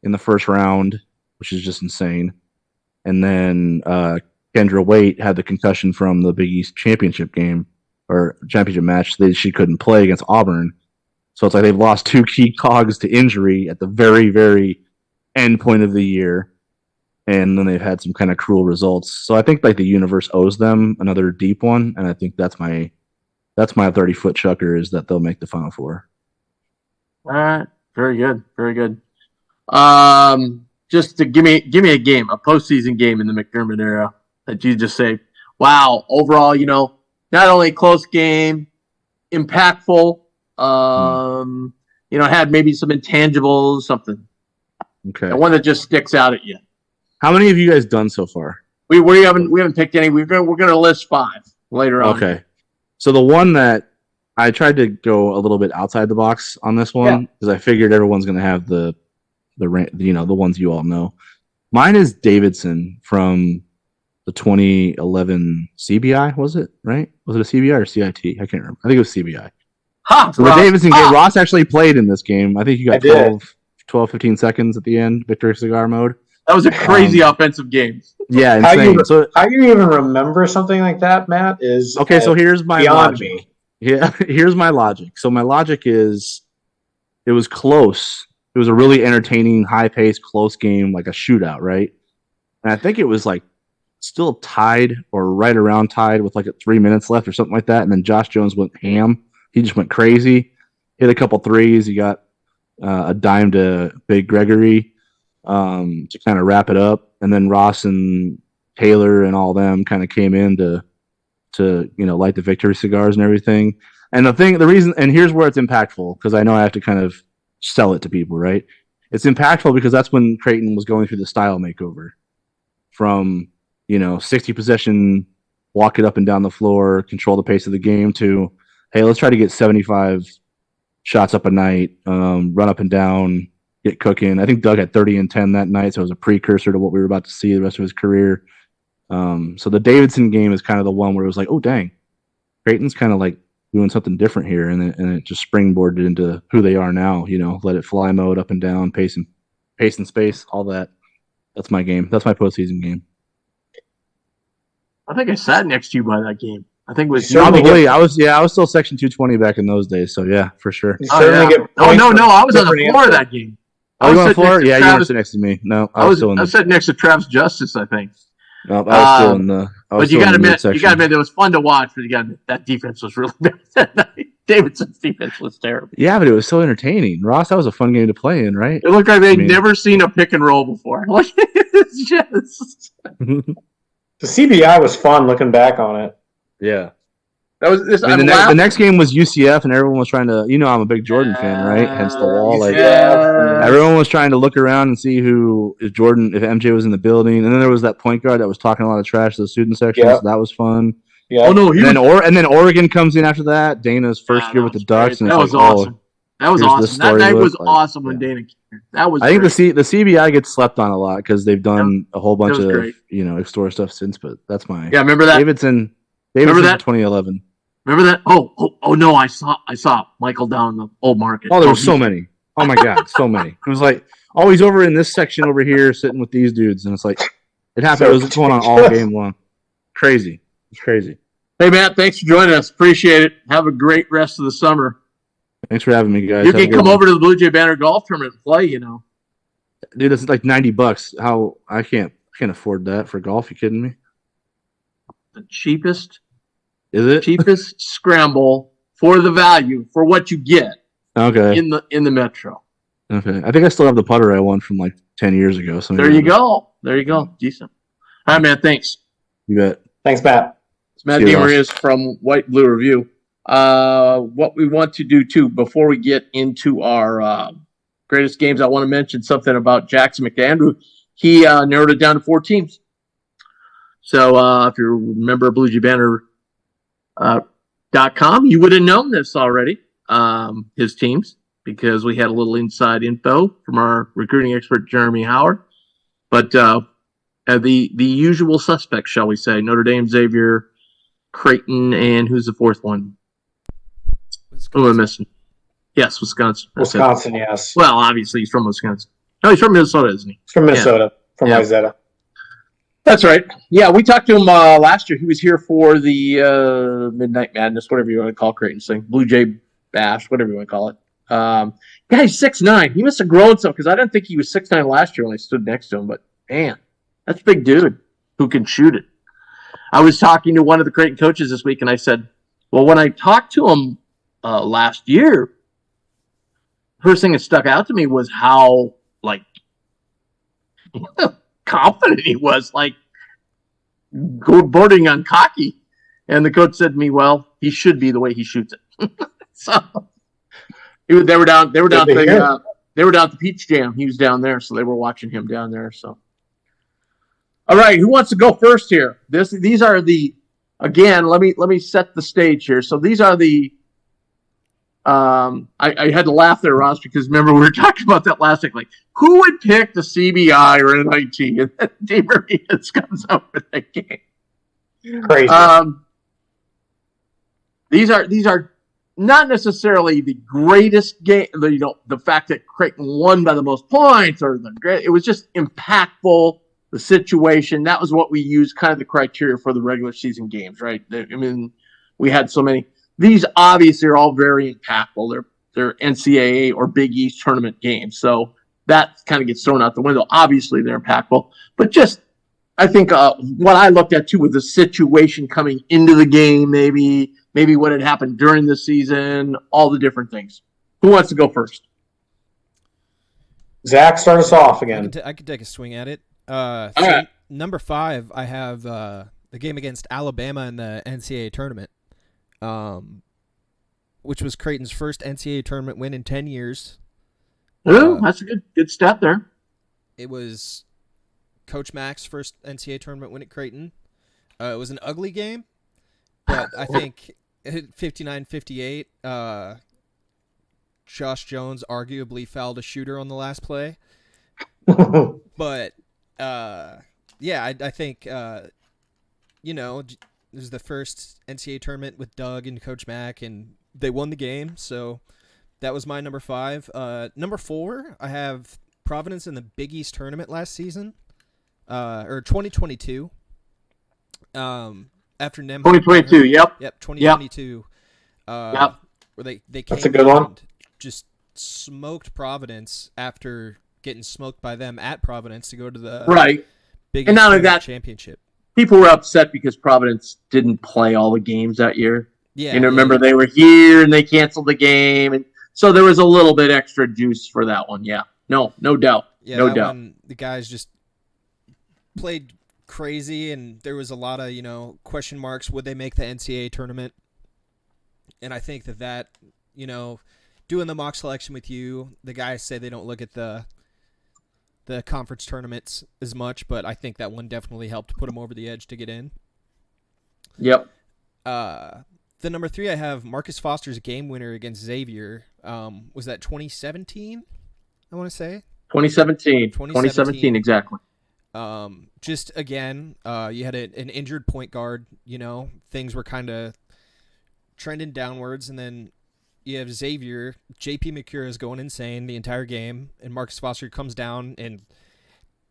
in the first round, which is just insane. And then Kendra Waite had the concussion from the Big East championship game or championship match. She couldn't play against Auburn. So it's they've lost 2 key cogs to injury at the very, very end point of the year. And then they've had some kind of cruel results. So I think the universe owes them another deep one. And I think that's my 30-foot chucker is that they'll make the Final Four. All right. Very good. Very good. Just to give me a game, a postseason game in the McDermott era that you just say, wow, overall, not only close game, impactful, had maybe some intangibles, something. Okay. And one that just sticks out at you. How many have you guys done so far? We haven't picked any. We're gonna list 5 later on. Okay. So the one that I tried to go a little bit outside the box on this one because I figured everyone's gonna have the ones you all know. Mine is Davidson from the 2011 CBI. Was it right? Was it a CBI or CIT? I can't remember. I think it was CBI. So the Davidson game, Ross actually played in this game. I think he got 12, 15 seconds at the end, Victor Cigar mode. That was a crazy offensive game. Yeah, insane. How you even remember something like that, Matt, is okay. So here's my logic. Me. Yeah, here's my logic. So my logic is, it was close. It was a really entertaining, high-paced, close game, like a shootout, right? And I think it was still tied or right around tied with 3 minutes left or something like that. And then Josh Jones went ham. He just went crazy, hit a couple threes. He got a dime to Big Gregory to kind of wrap it up. And then Ross and Taylor and all them kind of came in to light the victory cigars and everything. And the reason, and here's where it's impactful, because I know I have to kind of sell it to people, right? It's impactful because that's when Creighton was going through the style makeover from, 60 possession, walk it up and down the floor, control the pace of the game to, hey, let's try to get 75 shots up a night, run up and down, get cooking. I think Doug had 30 and 10 that night, so it was a precursor to what we were about to see the rest of his career. So the Davidson game is kind of the one where it was oh, dang, Creighton's kind of doing something different here, and it just springboarded into who they are now, let it fly mode up and down, pace and space, all that. That's my game. That's my postseason game. I think I sat next to you by that game. I think it was probably I was still section 220 back in those days, so yeah, for sure. No, I was on the floor of that game. I was on the floor? Yeah, you weren't sitting next to me. No, I was sitting next to Travis Justice, I think. No, I was still in the. But you got to admit, it was fun to watch. But you got to admit, that defense was really bad that night. Davidson's defense was terrible. Yeah, but it was so entertaining. Ross, that was a fun game to play in, right? It looked like they'd never seen a pick and roll before. It's just the CBI was fun looking back on it. Yeah. That was this. The next game was UCF, and everyone was trying to. I'm a big Jordan fan, right? Hence the wall. Everyone was trying to look around and see who is Jordan, if MJ was in the building, and then there was that point guard that was talking a lot of trash to the student section. So that was fun. Yeah. Oh no! And then Oregon comes in after that. Dana's first year with the Ducks, and that was awesome. That was awesome. That night was awesome when Dana came here. That was. I think the CBI gets slept on a lot because they've done a whole bunch of extra stuff since. But that's my remember that Davidson remember that 2011. Remember that? Oh no! I saw Michael down in the old market. Oh, there were so many. Oh my God, so many. It was he's over in this section over here, sitting with these dudes, and it's it happened. It was going on all game long. Crazy. It's crazy. Hey Matt, thanks for joining us. Appreciate it. Have a great rest of the summer. Thanks for having me, guys. You can come over to the Blue Jay Banner Golf Tournament and play. Dude, that's $90. How I can't afford that for golf. You kidding me? The cheapest. Is it cheapest scramble for the value for what you get? Okay. In the Metro. Okay, I think I still have the putter I won from 10 years ago. So there you go. Decent. All right, man. Thanks. You bet. Thanks, Matt. It's Matt DeMarinis from White Blue Review. What we want to do too before we get into our greatest games, I want to mention something about Jackson McAndrew. He narrowed it down to 4 teams. So if you remember Blue Jay Banner .com, you would have known this already. his teams because we had a little inside info from our recruiting expert, Jeremy Howard. But the usual suspects, shall we say, Notre Dame, Xavier, Creighton, and who's the fourth one? Who am I missing? Yes, Wisconsin. Wisconsin, yes. Well, obviously he's from Wisconsin. No, he's from Minnesota, isn't he? He's from Minnesota, from Izetta. That's right. Yeah, we talked to him last year. He was here for the Midnight Madness, whatever you want to call Creighton's thing, Blue Jay Bash, whatever you want to call it. Yeah, he's 6'9". He must have grown some because I didn't think he was 6'9" last year when I stood next to him. But man, that's a big dude who can shoot it. I was talking to one of the Creighton coaches this week, and I said, well, when I talked to him last year, first thing that stuck out to me was how confident he was, bordering on cocky. And the coach said to me, well, he should be the way he shoots it. So they were down at the Peach Jam. He was down there, so they were watching him down there. So, all right, who wants to go first here? These are the, again, let me set the stage here. So these are the I had to laugh there, Ross, because remember we were talking about that last week. Who would pick the CBI or NIT? And then DeMarinis comes up with that game. Crazy. These are not necessarily the greatest game. The fact that Creighton won by the most points it was just impactful. The situation, that was what we used, kind of the criteria for the regular season games, right? I mean, we had so many. These obviously are all very impactful. They're NCAA or Big East tournament games. So that kind of gets thrown out the window. Obviously, they're impactful. But just, I think what I looked at, too, was the situation coming into the game, maybe what had happened during the season, all the different things. Who wants to go first? Zach, start us off again. I could take a swing at it. All right. Number 5, I have the game against Alabama in the NCAA tournament. Which was Creighton's first NCAA tournament win in 10 years. Oh, that's a good stat there. It was Coach Mack's first NCAA tournament win at Creighton. It was an ugly game, but I think 59-58, Josh Jones arguably fouled a shooter on the last play. But, I think, this is the first NCAA tournament with Doug and Coach Mack, and they won the game, so that was my number 5. Number 4, I have Providence in the Big East tournament last season, or 2022. After Nem. 2022, yep. Yep, 2022. Yep. Where they came That's a good one. and just smoked Providence after getting smoked by them at Providence to go to the Big East and not only that, championship. People were upset because Providence didn't play all the games that year. Yeah, remember they were here and they canceled the game, and so there was a little bit extra juice for that one. Yeah, no doubt. Yeah, no doubt. One, the guys just played crazy, and there was a lot of question marks. Would they make the NCAA tournament? And I think that doing the mock selection with you, the guys say they don't look at the conference tournaments as much, but I think that one definitely helped put them over the edge to get in. Yep. The number 3, I have Marcus Foster's game winner against Xavier. Was that 2017? I want to say 2017, exactly. Just again, you had an injured point guard. Things were kind of trending downwards, and then you have Xavier. JP McCure is going insane the entire game, and Marcus Foster comes down and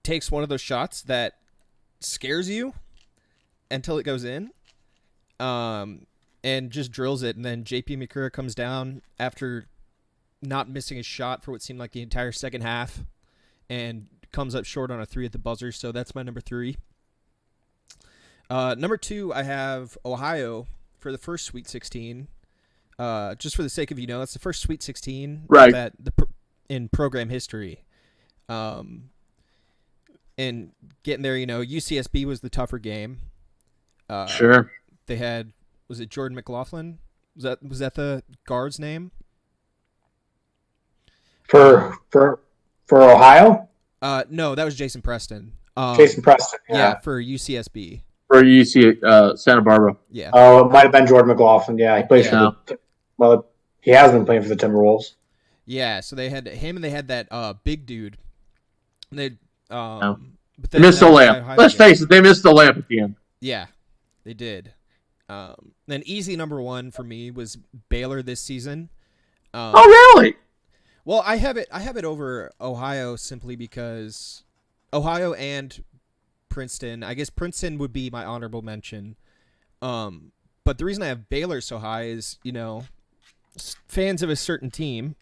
takes one of those shots that scares you until it goes in. And just drills it, and then J.P. McCurry comes down after not missing a shot for what seemed like the entire second half, and comes up short on a 3 at the buzzer, so that's my number 3. Number 2, I have Ohio for the first Sweet 16. Just for the sake of that's the first Sweet 16 right in program history. And getting there, UCSB was the tougher game. Sure. They had, was it Jordan McLaughlin? Was that the guard's name? For Ohio? No, that was Jason Preston. Jason Preston. Yeah, for UCSB. For UC Santa Barbara. Yeah. Oh, it might have been Jordan McLaughlin. Yeah, he plays for He has been playing for the Timberwolves. Yeah, so they had him and they had that big dude. They No. but They missed the layup. Let's face it, they missed the layup at the end. Yeah, they did. Then easy number one for me was Baylor this season. Oh, really? Well, I have it over Ohio simply because Ohio and Princeton. I guess Princeton would be my honorable mention. But the reason I have Baylor so high is, fans of a certain team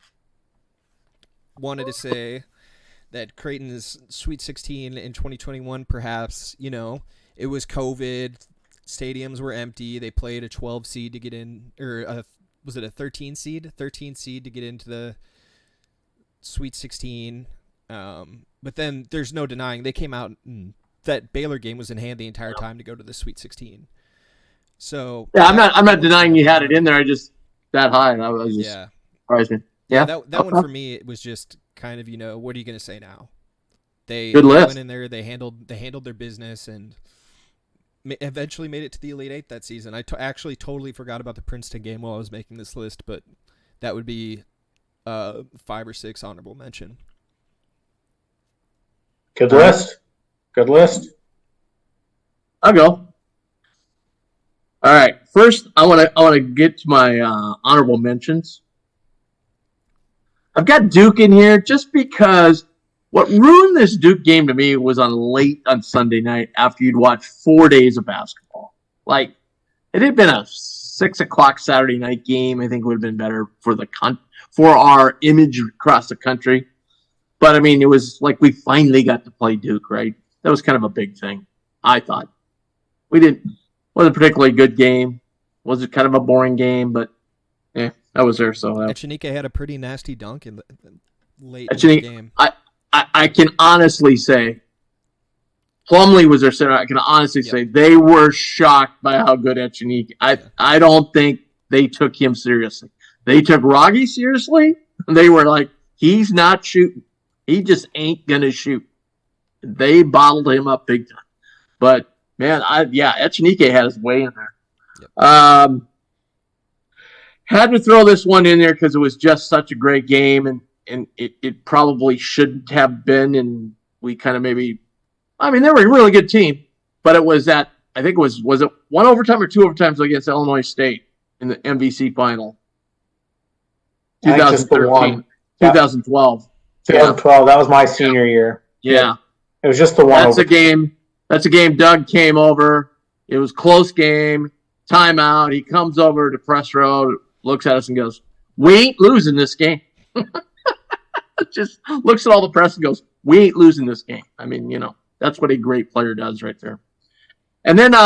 wanted to say that Creighton's Sweet 16 in 2021, perhaps, it was COVID, stadiums were empty, they played a 12 seed to get in, or was it a 13 seed? 13 seed to get into the Sweet 16. But then there's no denying they came out and that Baylor game was in hand the entire time to go to the Sweet 16. So yeah, I'm not denying you had it in there. I just that high, and I was just surprised me. Yeah, that one for me, it was just kind of what are you going to say now? They Good list. went in there, they handled their business, and eventually made it to the Elite Eight that season. I actually totally forgot about the Princeton game while I was making this list, but that would be 5 or 6 honorable mention. Good list. Good list. I'll go. All right. First, I want to get to my honorable mentions. I've got Duke in here just because what ruined this Duke game to me was late on Sunday night after you'd watched 4 days of basketball. Like, it had been a 6 o'clock Saturday night game. I think it would have been better for our image across the country. But, I mean, it was like we finally got to play Duke, right? That was kind of a big thing, I thought. Wasn't a particularly good game. Was it kind of a boring game, but that was there. So Echenike had a pretty nasty dunk in the late in the game. I can honestly say, Plumlee was their center. I can honestly say they were shocked by how good Echenike. I don't think they took him seriously. They took Raggi seriously. They were like, he's not shooting. He just ain't gonna shoot. They bottled him up big time. But man, Echenike had his way in there. Yep. Had to throw this one in there because it was just such a great game, and it probably shouldn't have been. And we kind of they were a really good team, but it was I think it was it 1 overtime or 2 overtimes against Illinois State in the MVC final? 2013, 2012. 2012. That was my senior year. Yeah. It was just the one. That's a game Doug came over. It was close game. Timeout. He comes over to press row, looks at us and goes, "We ain't losing this game." Just looks at all the press and goes, "We ain't losing this game." I mean, that's what a great player does right there. And then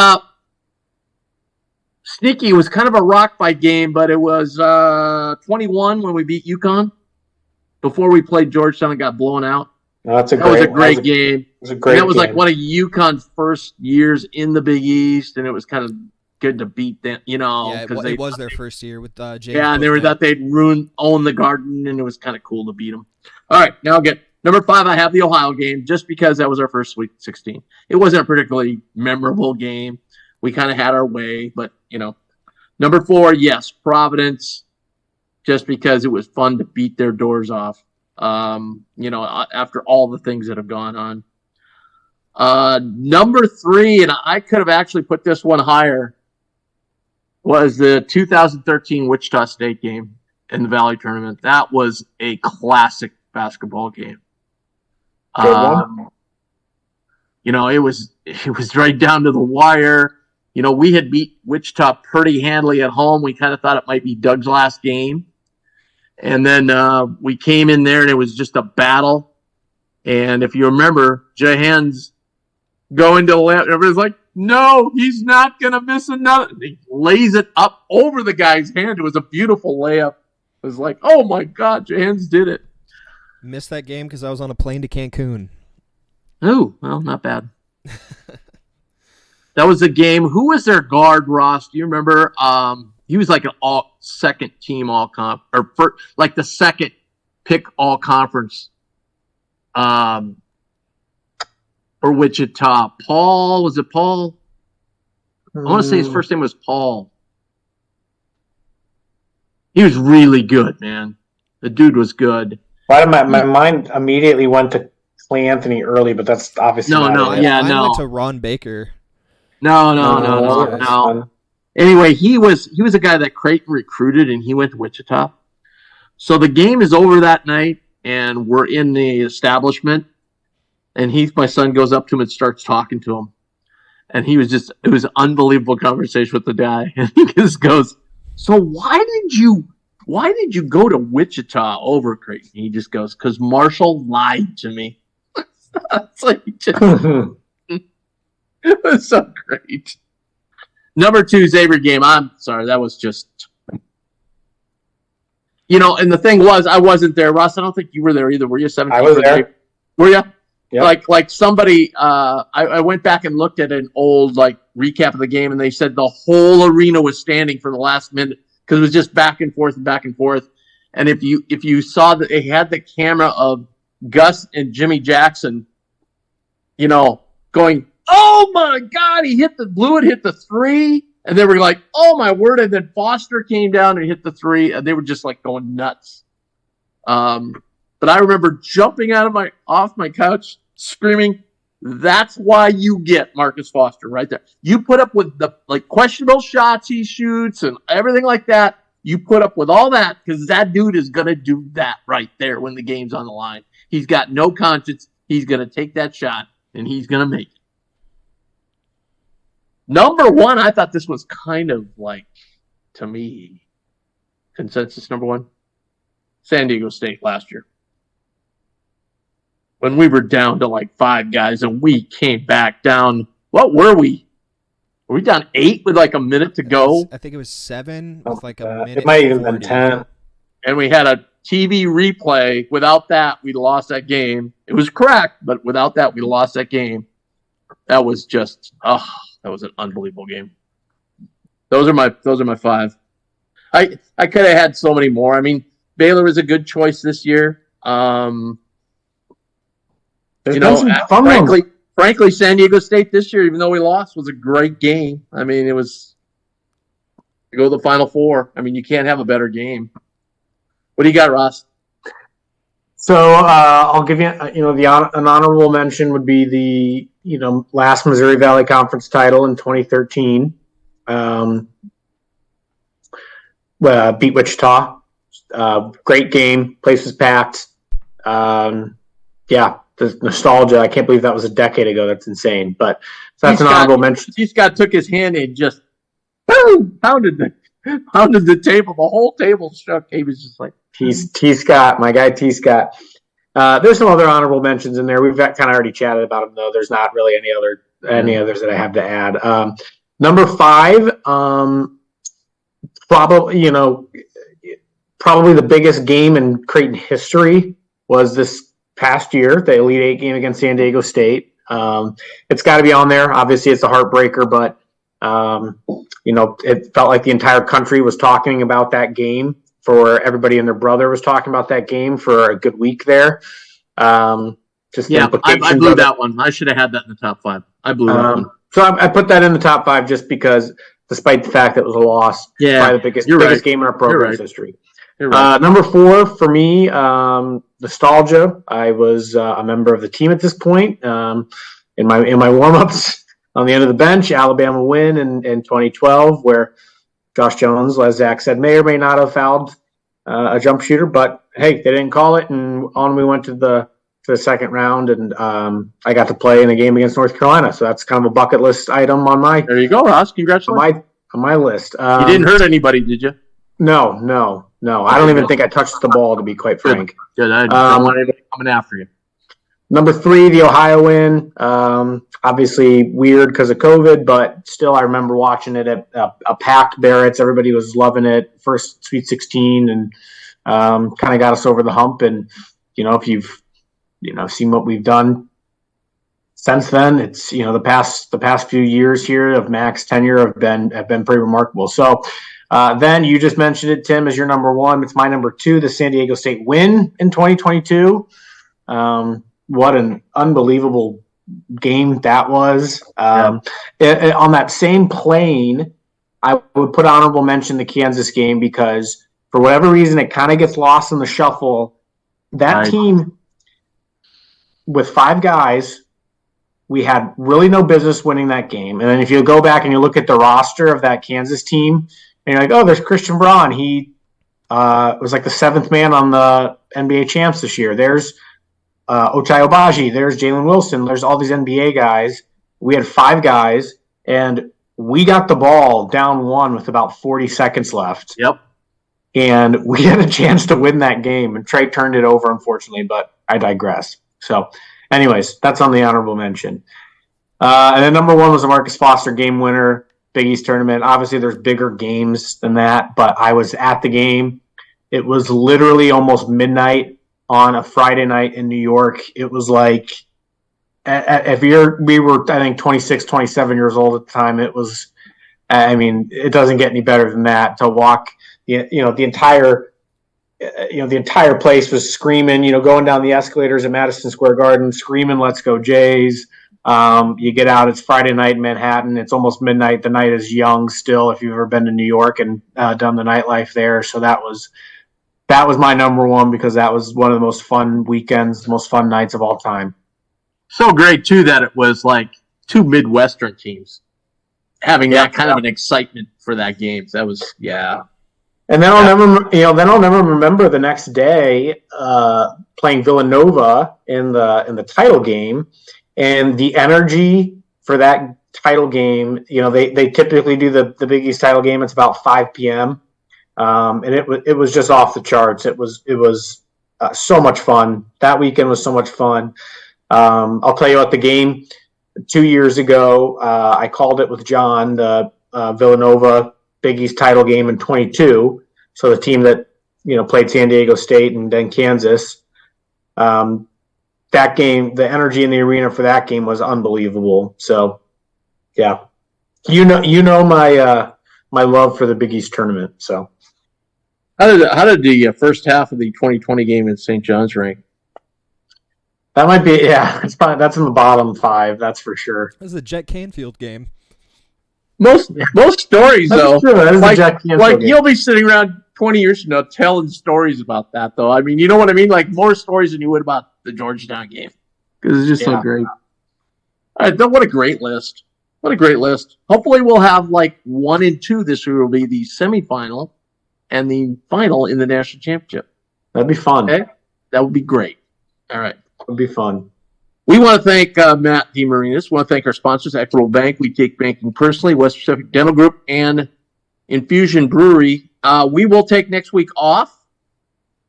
Sneaky was kind of a rock fight game, but it was 21 when we beat UConn before we played Georgetown and got blown out. That was a great game. It was a great game. That was like one of UConn's first years in the Big East, and it was kind of good to beat them, because it was their first year with James. Yeah, and they thought they'd own the Garden, and it was kind of cool to beat them. All right, now I'll get number 5. I have the Ohio game just because that was our first Sweet 16. It wasn't a particularly memorable game. We kind of had our way, but number 4, yes, Providence, just because it was fun to beat their doors off. After all the things that have gone on. Number 3, and I could have actually put this one higher, was the 2013 Wichita State game in the Valley Tournament. That was a classic basketball game. Good one. It was right down to the wire. We had beat Wichita pretty handily at home. We kind of thought it might be Doug's last game. And then we came in there, and it was just a battle. And if you remember, Jahan's going to the left. Everybody's like, no, he's not going to miss another. He lays it up over the guy's hand. It was a beautiful layup. It was like, oh, my God, Jahan's did it. Missed that game because I was on a plane to Cancun. Oh, well, not bad. That was a game. Who was their guard, Ross? Do you remember? He was like an second team like the second pick all conference. For Wichita. Paul, was it Paul? I want to say his first name was Paul. He was really good, man. The dude was good. My mind immediately went to Clay Anthony early, but that's obviously not it. Mine went to Ron Baker. No. Anyway, he was a guy that Creighton recruited, and he went to Wichita. So the game is over that night, and we're in the establishment, and my son, goes up to him and starts talking to him. And it was an unbelievable conversation with the guy. And he just goes, "So why did you go to Wichita over Creighton?" He just goes, "Because Marshall lied to me." It's like, it was so great. Number 2, Xavier game. I'm sorry, that was just, and the thing was, I wasn't there. Ross, I don't think you were there either. Were you? 17? I was there. Were you? Yep. Like somebody, I went back and looked at an old recap of the game, and they said the whole arena was standing for the last minute because it was just back and forth and back and forth. And if you saw that they had the camera of Gus and Jimmy Jackson, going, "Oh my God, he hit the 3," and they were like, "Oh my word!" And then Foster came down and hit the 3, and they were just going nuts. But I remember jumping off my couch, screaming, "That's why you get Marcus Foster right there. You put up with the questionable shots he shoots and everything like that. You put up with all that because that dude is gonna do that right there when the game's on the line. He's got no conscience. He's gonna take that shot and he's gonna make it." Number 1, I thought this was kind of to me, consensus number 1, San Diego State last year. When we were down to 5 guys and we came back down, what were we? Were we down 8 with a minute to go? I think it was 7 with a minute. It might even been 10. And we had a TV replay. Without that, we lost that game. It was correct, but without that, we lost that game. That was just, that was an unbelievable game. Those are my 5. I could have had so many more. I mean, Baylor was a good choice this year. Frankly, San Diego State this year, even though we lost, was a great game. I mean, it was to go to the Final Four. I mean, you can't have a better game. What do you got, Ross? So I'll give you, an honorable mention would be the, last Missouri Valley Conference title in 2013. Beat Wichita. Great game. Place was packed. The nostalgia. I can't believe that was a decade ago. That's insane. But that's an honorable mention. T. Scott took his hand and just boom, pounded the table. The whole table shook. He was just like, T. Scott, my guy T. Scott. There's some other honorable mentions in there. We've kind of already chatted about them, though. There's not really any others that I have to add. Number 5, probably the biggest game in Creighton history was this past year, the Elite 8 game against San Diego State. It's got to be on there. Obviously, it's a heartbreaker, but it felt like the entire country was talking about that game. For everybody and their brother was talking about that game for a good week there. I blew that one. I should have had that in the top 5. I blew that one. So I put that in the top 5 just because, despite the fact that it was a loss, probably the biggest game in our program's history. Right. Number 4 for me, nostalgia. I was a member of the team at this point. In my warm-ups on the end of the bench, Alabama win in 2012, where Josh Jones, as Zach said, may or may not have fouled a jump shooter, but hey, they didn't call it, and on we went to the second round, and I got to play in a game against North Carolina. So that's kind of a bucket list item on my. There you go, Ross. Congratulations. On my list. You didn't hurt anybody, did you? No. I don't even think I touched the ball, to be quite frank. Good. I don't want anybody coming after you. Number 3, the Ohio win. Obviously weird because of COVID, but still I remember watching it at a packed Barrett's. Everybody was loving it. First Sweet 16 and kind of got us over the hump. And, if you've, seen what we've done since then, it's, the past few years here of Mac's tenure have been pretty remarkable. So then you just mentioned it, Tim, as your number 1. It's my number 2, the San Diego State win in 2022. What an unbelievable game that was. On that same plane, I would put honorable mention the Kansas game because For whatever reason, it kind of gets lost in the shuffle. That team with 5 guys, we had really no business winning that game. And then if you go back and you look at the roster of that Kansas team, and you're like, oh, there's Christian Braun. He was like the 7th man on the NBA champs this year. There's Ochai Obaji. There's Jalen Wilson. There's all these NBA guys. We had 5 guys, and we got the ball down 1 with about 40 seconds left. Yep. And we had a chance to win that game, and Trey turned it over, unfortunately, but I digress. So, anyways, that's on the honorable mention. And then number 1 was the Marcus Foster game winner, Big East tournament. Obviously, there's bigger games than that, but I was at the game. It was literally almost midnight on a Friday night in New York. It was like, we were, I think, 26, 27 years old at the time. It was, I mean, it doesn't get any better than that to walk. The entire place was screaming, going down the escalators at Madison Square Garden, screaming, "Let's go Jays." You get out, it's Friday night in Manhattan. It's almost midnight. The night is young still, if you've ever been to New York and done the nightlife there. So that was my number 1, because that was one of the most fun weekends, most fun nights of all time. So great, too, that it was like 2 Midwestern teams having that kind of an excitement for that game. That was, yeah. And then I'll never remember the next day playing Villanova in the title game, and the energy for that title game. They typically do the Big East title game. It's about 5 p.m. And it was just off the charts. It was so much fun. That weekend was so much fun. I'll tell you about the game 2 years ago. I called it with John, the Villanova Big East title game in 22. So the team that, played San Diego State and then Kansas. That game, the energy in the arena for that game was unbelievable. So, yeah, my love for the Big East tournament. So, how did the first half of the 2020 game in St. John's rank? That might be, that's in the bottom 5. That's for sure. That was the Jet Canfield game. Most stories, though, like you'll be sitting around 20 years from now telling stories about that, though. I mean, you know what I mean? Like more stories than you would about the Georgetown game, because it's just so great. All right, what a great list. What a great list. Hopefully we'll have like 1 and 2 this year will be the semifinal and the final in the national championship. That'd be fun. Okay? That would be great. All right. Would be fun. We want to thank Matt DeMarinis. We want to thank our sponsors, Equitable Bank. We take banking personally, West Pacific Dental Group, and Infusion Brewery. We will take next week off,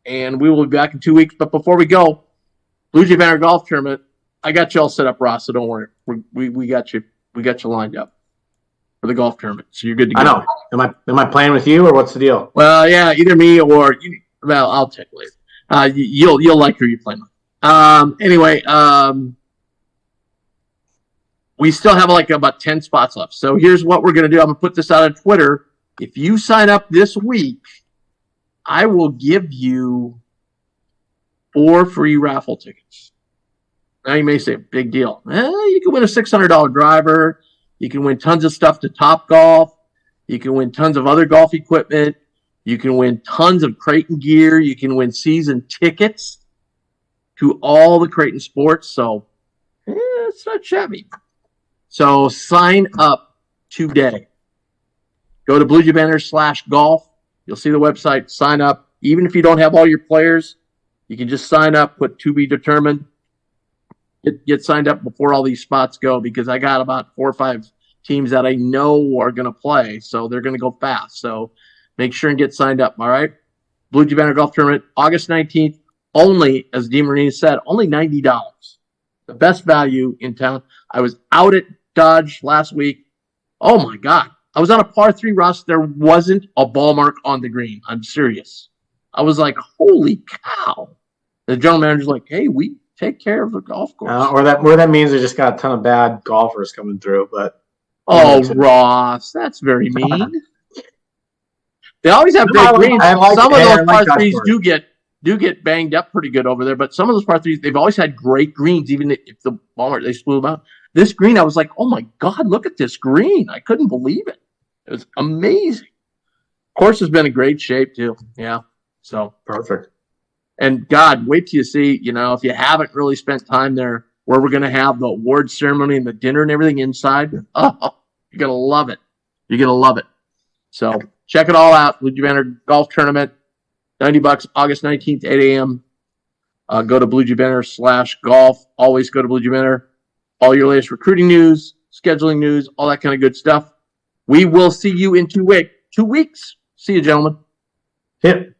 and we will be back in 2 weeks. But before we go, Blue Jay Banner Golf Tournament, I got you all set up, Ross, so don't worry. We got you. We got you lined up for the golf tournament, so you're good to go. I know. Am I playing with you, or what's the deal? Well, yeah, either me or I'll check later. You'll like who you're playing with. Anyway, we still have like about 10 spots left. So here's what we're going to do. I'm going to put this out on Twitter. If you sign up this week, I will give you 4 free raffle tickets. Now you may say, big deal. You can win a $600 driver. You can win tons of stuff to Top Golf. You can win tons of other golf equipment. You can win tons of Creighton gear. You can win season tickets to all the Creighton sports. So it's not shabby. So sign up today. Go to BlueJayBanners/golf. You'll see the website. Sign up. Even if you don't have all your players, you can just sign up, put to be determined. Get signed up before all these spots go, because I got about 4 or 5 teams that I know are going to play, so they're going to go fast. So make sure and get signed up, all right? Blue Jay Banner Golf Tournament, August 19th, only, as DeMarinis said, only $90. The best value in town. I was out at Dodge last week. Oh, my God. I was on a par 3, Ross. There wasn't a ball mark on the green. I'm serious. I was like, holy cow. The general manager's like, hey, we take care of the golf course. Or that means they just got a ton of bad golfers coming through. But Ross, that's very mean. They always have great greens. Some of those par 3s do get banged up pretty good over there, but some of those par 3s, they've always had great greens, even if the ball mark, they slew them out. This green, I was like, oh my God, look at this green. I couldn't believe it. It was amazing. Course has been in great shape too. Yeah. So Perfect. and God, wait till you see, if you haven't really spent time there, where we're going to have the award ceremony and the dinner and everything inside. Oh, you're going to love it. You're going to love it. So check it all out. Blue Jay Banner Golf Tournament, $90, August 19th, 8 a.m. Go to bluejaybanner/golf. Always go to Blue Jay Banner. All your latest recruiting news, scheduling news, all that kind of good stuff. We will see you in 2 weeks. See you, gentlemen. Hit.